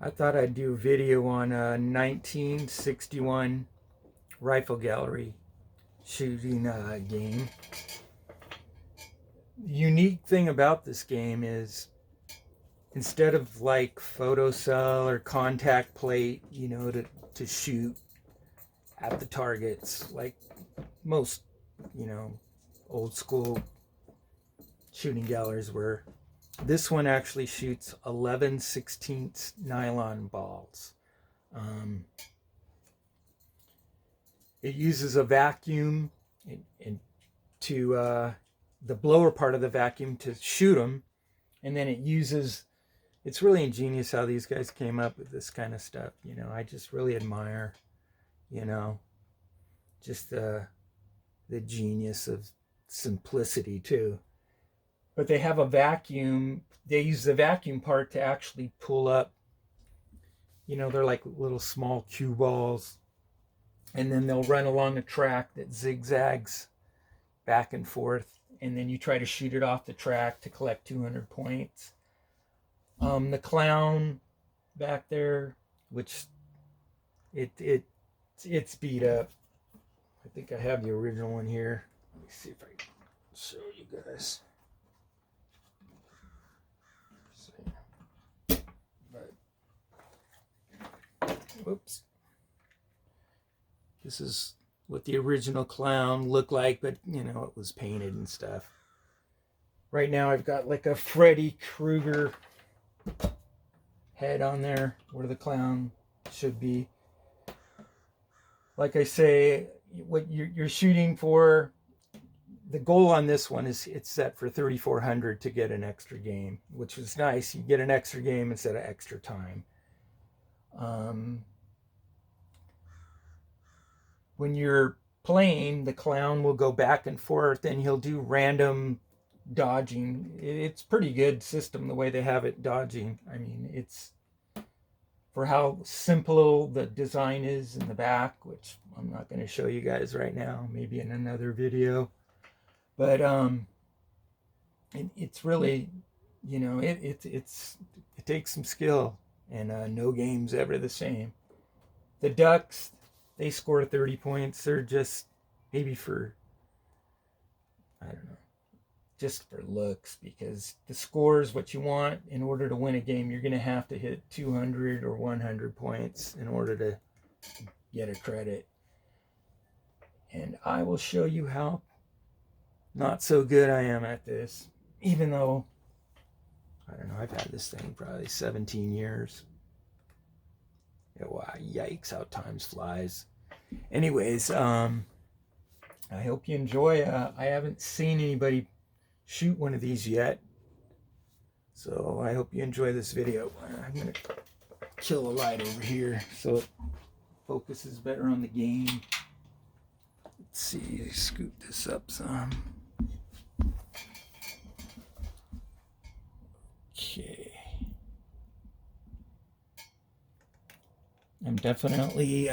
I thought I'd do a video on a 1961 rifle gallery shooting game. The unique thing about this game is instead of like photocell or contact plate, to shoot at the targets like most, old school shooting galleries were, this one actually shoots 11/16 nylon balls. It uses a vacuum to the blower part of the vacuum to shoot them, and then it's really ingenious how these guys came up with this kind of stuff. I just really admire, just the genius of simplicity too. But they have a vacuum. They use the vacuum part to actually pull up. They're like little small cue balls. And then they'll run along a track that zigzags back and forth. And then you try to shoot it off the track to collect 200 points. The clown back there, which it's beat up. I think I have the original one here. Let me see if I can show you guys. Whoops. This is what the original clown looked like, but it was painted and stuff. Right now I've got like a Freddy Krueger head on there where the clown should be. Like I say, what you're shooting for, the goal on this one is it's set for 3,400 to get an extra game, which is nice. You get an extra game instead of extra time. When you're playing, the clown will go back and forth and he'll do random dodging. It's pretty good system the way they have it dodging. I mean, it's for how simple the design is in the back, which I'm not going to show you guys right now, maybe in another video. But it's really, it takes some skill, and no game's ever the same. The ducks, they score 30 points. They're just maybe for, I don't know, just for looks, because the score is what you want. In order to win a game, you're going to have to hit 200 or 100 points in order to get a credit. And I will show you how not so good I am at this, even though, I don't know, I've had this thing probably 17 years. Wow, yikes, how time flies. Anyways, I hope you enjoy. I haven't seen anybody shoot one of these yet, so I hope you enjoy this video. I'm going to kill a light over here so it focuses better on the game. Let's see, scoop this up some. Okay. I'm definitely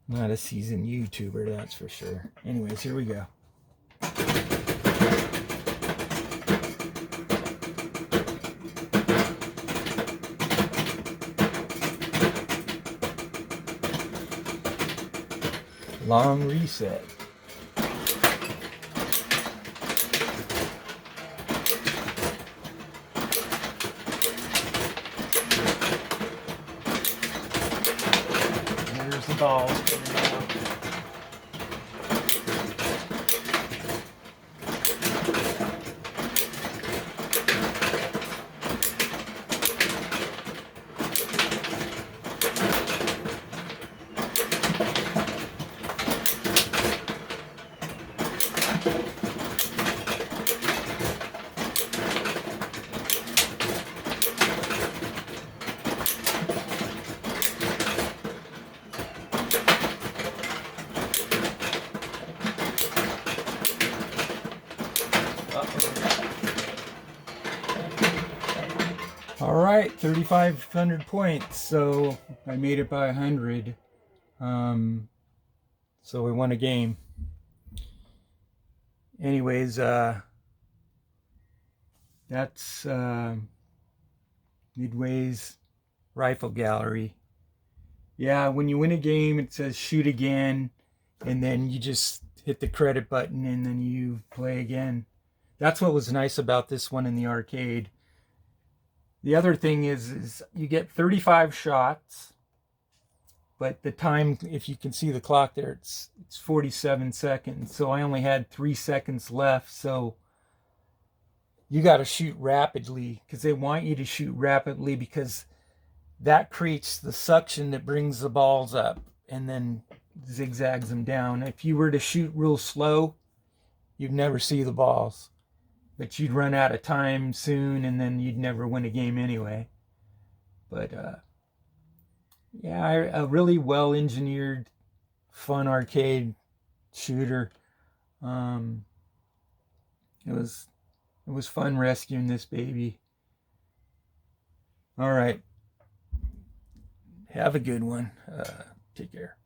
not a seasoned YouTuber, that's for sure. Anyways, here we go. Long reset. There's the ball. All right, 3,500 points. So I made it by 100. So we won a game. Anyways, that's Midway's rifle gallery. Yeah, when you win a game, it says shoot again, and then you just hit the credit button and then you play again. That's what was nice about this one in the arcade. The other thing is you get 35 shots, but the time, if you can see the clock there, it's 47 seconds. So I only had 3 seconds left. So you got to shoot rapidly because they want you to shoot rapidly because that creates the suction that brings the balls up and then zigzags them down. If you were to shoot real slow, you'd never see the balls. But you'd run out of time soon and then you'd never win a game anyway. But yeah, a really well engineered, fun arcade shooter. It was fun rescuing this baby. All right. Have a good one. Take care.